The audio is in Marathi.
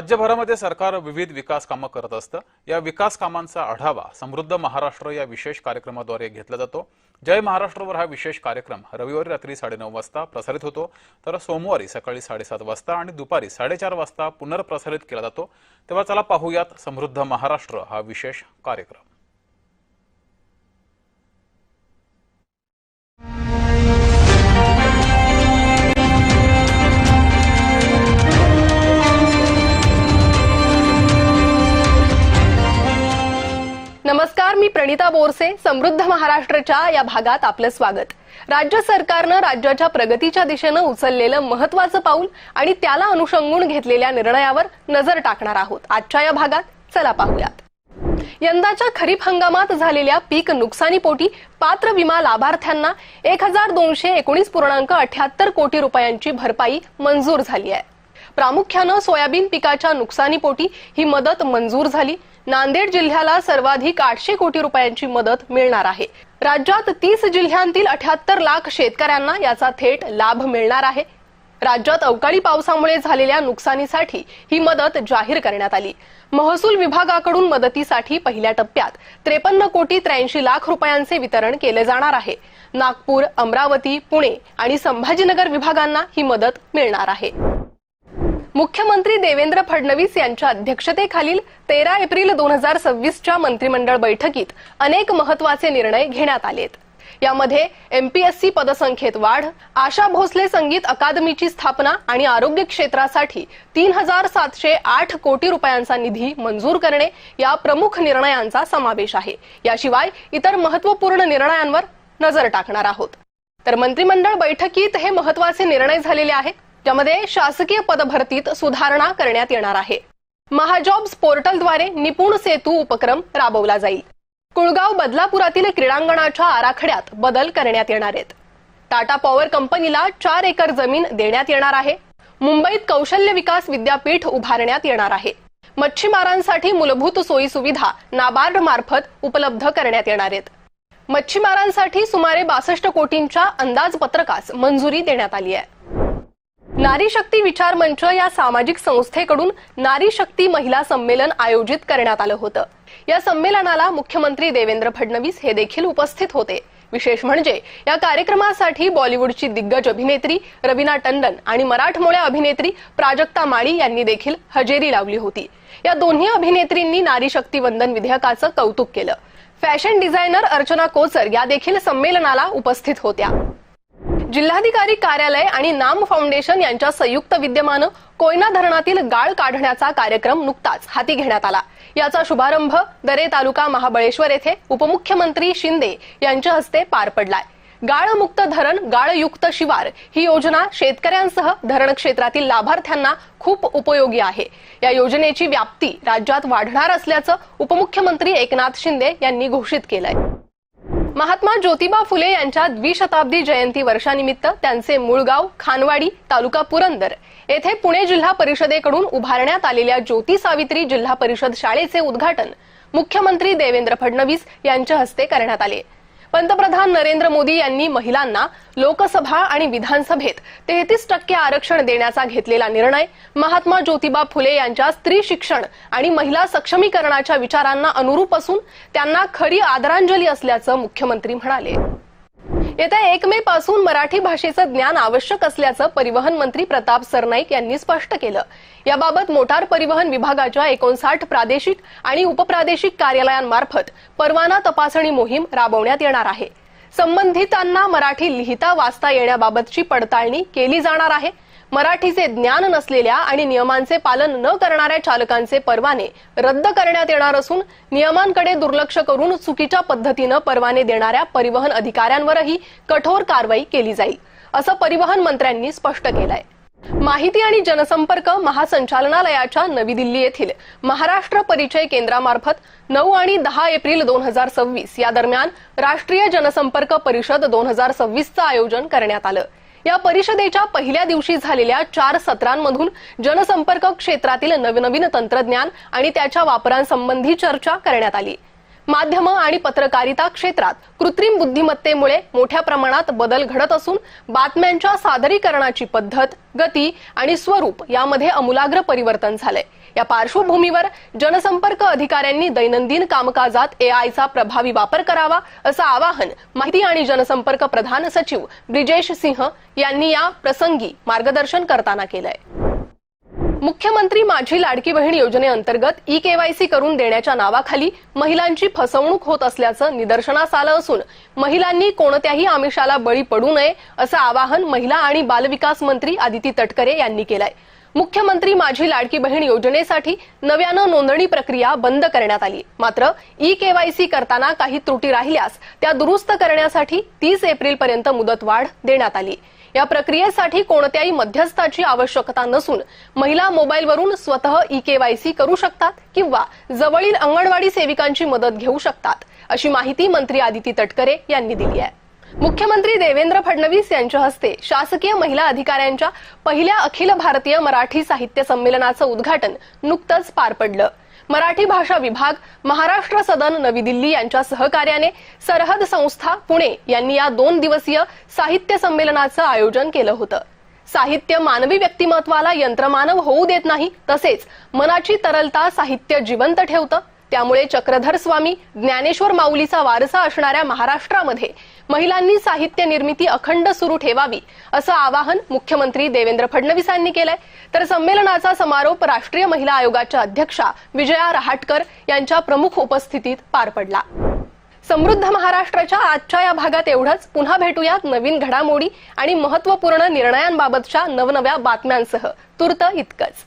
राज्यभरामध्ये सरकार विविध विकास कामं करत असतं। या विकास कामांचा आढावा समृद्ध महाराष्ट्र या विशेष कार्यक्रमाद्वारे घेतला जातो। जय महाराष्ट्रवर हा विशेष कार्यक्रम रविवारी रात्री 9:30 वाजता प्रसारित होतो, तर सोमवारी सकाळी 7:30 वाजता आणि दुपारी 4:30 वाजता पुनर्प्रसारित केला जातो। तेव्हा चला पाहूयात समृद्ध महाराष्ट्र हा विशेष कार्यक्रम। नमस्कार, मी प्रणिता बोरसे। समृद्ध महाराष्ट्राच्या या भागात आपलं स्वागत। राज्य सरकारनं राज्याच्या प्रगतीच्या दिशेने उचललेलं महत्त्वाचं पाऊल आणि त्याला अनुसंगून घेतलेल्या निर्णयावर नजर टाकणार आहोत आजच्या या भागात। चला पाहूयात। यंदाच्या खरीप हंगामात झालेल्या पीक नुकसानीपोटी पात्र विमा लाभार्थ्यांना 1219.78 कोटी रुपयांची भरपाई मंजूर झाली आहे। प्रामुख्याने सोयाबीन पिकाच्या नुकसानीपोटी ही मदत मंजूर झाली। नांदेड जिल्ह्याला सर्वाधिक 800 कोटी रुपयांची मदत मिळणार आहे। राज्यात 30 जिल्ह्यांतील 78 लाख शेतकऱ्यांना याचा थेट लाभ मिळणार आहे। राज्यात अवकाळी पावसामुळे झालेल्या नुकसानीसाठी ही मदत जाहीर करण्यात आली। महसूल विभागाकडून मदतीसाठी पहिल्या टप्प्यात 53.83 कोटी रुपयांचे वितरण केले जाणार आहे। नागपूर, अमरावती, पुणे आणि संभाजीनगर विभागांना ही मदत मिळणार आहे। मुख्यमंत्री देवेंद्र फडणवीस यांच्या अध्यक्षतेखालील 13 एप्रिल 2026च्या मंत्रिमंडळ बैठकीत अनेक महत्त्वाचे निर्णय घेण्यात आलेत। यामध्ये एमपीएससी पदसंख्येत वाढ, आशा भोसले संगीत अकादमीची स्थापना आणि आरोग्य क्षेत्रासाठी 3708 कोटी रुपयांचा निधी मंजूर करणे या प्रमुख निर्णयांचा समावेश आहे। याशिवाय इतर महत्त्वपूर्ण निर्णयांवर नजर टाकणार आहोत। तर मंत्रिमंडळ बैठकीत हे महत्त्वाचे निर्णय झालेले आहेत, ज्यामध्ये शासकीय पदभरतीत सुधारणा करण्यात येणार आहे। महाजॉब्स पोर्टलद्वारे निपुण सेतू उपक्रम राबवला जाईल। कुळगाव बदलापुरातील क्रीडांगणाच्या आराखड्यात बदल करण्यात येणार आहेत। टाटा पॉवर कंपनीला 4 एकर जमीन देण्यात येणार आहे। मुंबईत कौशल्य विकास विद्यापीठ उभारण्यात येणार आहे। मच्छीमारांसाठी मूलभूत सोयी सुविधा नाबार्ड मार्फत उपलब्ध करण्यात येणार आहेत। मच्छीमारांसाठी सुमारे 62 कोटींच्या अंदाजपत्रकास मंजुरी देण्यात आली आहे। नारी शक्ती विचार मंच या सामाजिक संस्थेकडून नारी शक्ती महिला संमेलन आयोजित करण्यात आलं होतं। या संमेलनाला मुख्यमंत्री देवेंद्र फडणवीस हे देखील उपस्थित होते। विशेष म्हणजे या कार्यक्रमासाठी बॉलिवूडची दिग्गज अभिनेत्री रवीना टंडन आणि मराठमोळ्या अभिनेत्री प्राजक्ता माळी यांनी देखील हजेरी लावली होती। या दोन्ही अभिनेत्रींनी नारी शक्ती वंदन विधेयकाचं कौतुक केलं। फॅशन डिझायनर अर्चना कोचर या देखील संमेलनाला उपस्थित होत्या। जिल्हाधिकारी कार्यालय आणि नाम फाउंडेशन यांच्या संयुक्त विद्यमानं कोयना धरणातील गाळ काढण्याचा कार्यक्रम नुकताच हाती घेण्यात आला। याचा शुभारंभ दरे तालुका महाबळेश्वर येथे उपमुख्यमंत्री शिंदे यांच्या हस्ते पार पडलाय। गाळमुक्त धरण गाळयुक्त शिवार ही योजना शेतकऱ्यांसह धरण क्षेत्रातील लाभार्थ्यांना खूप उपयोगी आहे। या योजनेची व्याप्ती राज्यात वाढणार असल्याचं उपमुख्यमंत्री एकनाथ शिंदे यांनी घोषित केलंय। महात्मा ज्योतिबा फुले यांच्या द्विशताब्दी जयंती वर्षानिमित्त त्यांचे मूळ गाव खानवाडी तालुका पुरंदर येथे पुणे जिल्हा परिषदेकडून उभारण्यात आलेल्या ज्योती सावित्री जिल्हा परिषद शाळेचे उद्घाटन मुख्यमंत्री देवेंद्र फडणवीस यांच्या हस्ते करण्यात आले। पंतप्रधान नरेंद्र मोदी यांनी महिलांना लोकसभा आणि विधानसभेत 33% आरक्षण देण्याचा घेतलेला निर्णय महात्मा ज्योतिबा फुले यांच्या स्त्री शिक्षण आणि महिला सक्षमीकरणाच्या विचारांना अनुरूप असून त्यांना खरी आदरांजली असल्याचं मुख्यमंत्री म्हणाले। येत्या 1 मे पासून मराठी भाषेचं ज्ञान आवश्यक असल्याचं परिवहन मंत्री प्रताप सरनाईक यांनी स्पष्ट केलं। याबाबत मोटार परिवहन विभागाच्या 59 प्रादेशिक आणि उपप्रादेशिक कार्यालयांमार्फत परवाना तपासणी मोहीम राबवण्यात येणार आहे। संबंधितांना मराठी लिहिता वाचता येण्याबाबतची पडताळणी केली जाणार आहे। मराठीचे ज्ञान नसलेल्या आणि नियमांचे पालन न करणाऱ्या चालकांचे परवाने रद्द करण्यात येणार असून नियमांकडे दुर्लक्ष करून चुकीच्या पद्धतीने परवाने देणाऱ्या परिवहन अधिकाऱ्यांवरही कठोर कारवाई केली जाईल, असं परिवहन मंत्र्यांनी स्पष्ट केलंय। माहिती आणि जनसंपर्क महासंचालनालयाच्या नवी दिल्ली येथील महाराष्ट्र परिचय केंद्रामार्फत 9 आणि 10 एप्रिल 2026 या दरम्यान राष्ट्रीय जनसंपर्क परिषद 2026चं आयोजन करण्यात आलं। या परिषदेच्या पहिल्या दिवशी झालेल्या 4 सत्रांमधून जनसंपर्क क्षेत्रातील नवनवीन तंत्रज्ञान आणि त्याच्या वापरांसंबंधी चर्चा करण्यात आली। माध्यम आणि पत्रकारिता क्षेत्रात कृत्रिम बुद्धिमत्तेमुळे मोठ्या प्रमाणात बदल घडत असून बातम्यांच्या सादरीकरणाची पद्धत, गती आणि स्वरूप यामध्ये आमूलाग्र परिवर्तन झालंय। या पार्श्वभूमीवर जनसंपर्क अधिकाऱ्यांनी दैनंदिन कामकाजात एआयचा प्रभावी वापर करावा असं आवाहन माहिती आणि जनसंपर्क प्रधान सचिव ब्रिजेश सिंह यांनी या प्रसंगी मार्गदर्शन करताना केलंय. मुख्यमंत्री माझी लाडकी बहीण योजनेअंतर्गत ई-केवायसी करून देण्याच्या नावाखाली महिलांची फसवणूक होत असल्याचं निदर्शनास आलं असून महिलांनी कोणत्याही आमिषाला बळी पडू नये असं आवाहन महिला आणि बालविकास मंत्री आदिती तटकरे यांनी केलंय. मुख्यमंत्री माझी लाडकी बहीण योजनेसाठी नव्यानं नोंदणी प्रक्रिया बंद करण्यात आली. मात्र ई-केवायसी करताना काही त्रुटी राहिल्यास त्या दुरुस्त करण्यासाठी 30 एप्रिलपर्यंत मुदतवाढ देण्यात आली. या प्रक्रियेसाठी कोणत्याही मध्यस्थाची आवश्यकता नसून महिला मोबाईलवरून स्वतः ई-केवायसी करू शकतात किंवा जवळील अंगणवाडी सेविकांची मदत घेऊ शकतात अशी माहिती मंत्री आदिती तटकरे यांनी दिली आहे. मुख्यमंत्री देवेंद्र फडणवीस यांच्या हस्ते शासकीय महिला अधिकाऱ्यांच्या पहिल्या अखिल भारतीय मराठी साहित्य संमेलनाचं उद्घाटन नुकतंच पार पडलं. मराठी भाषा विभाग, महाराष्ट्र सदन नवी दिल्ली यांच्या सहकार्याने सरहद संस्था पुणे यांनी या 2 दिवसीय साहित्य संमेलनाचं आयोजन केलं होतं. साहित्य मानवी व्यक्तिमत्वाला यंत्रमानव होऊ देत नाही, तसेच मनाची तरलता साहित्य जिवंत ठेवतं. त्यामुळे चक्रधर स्वामी, ज्ञानेश्वर माऊलीचा वारसा असणाऱ्या महाराष्ट्रामध्ये महिलांनी साहित्य निर्मिती अखंड सुरू ठेवावी असं आवाहन मुख्यमंत्री देवेंद्र फडणवीस यांनी केलंय. तर संमेलनाचा समारोप राष्ट्रीय महिला आयोगाच्या अध्यक्षा विजया रहाटकर यांच्या प्रमुख उपस्थितीत पार पडला. समृद्ध महाराष्ट्राच्या आजच्या या भागात एवढंच. पुन्हा भेटूयात नवीन घडामोडी आणि महत्त्वपूर्ण निर्णयांबाबतच्या नवनव्या बातम्यांसह. तूर्त इतकंच.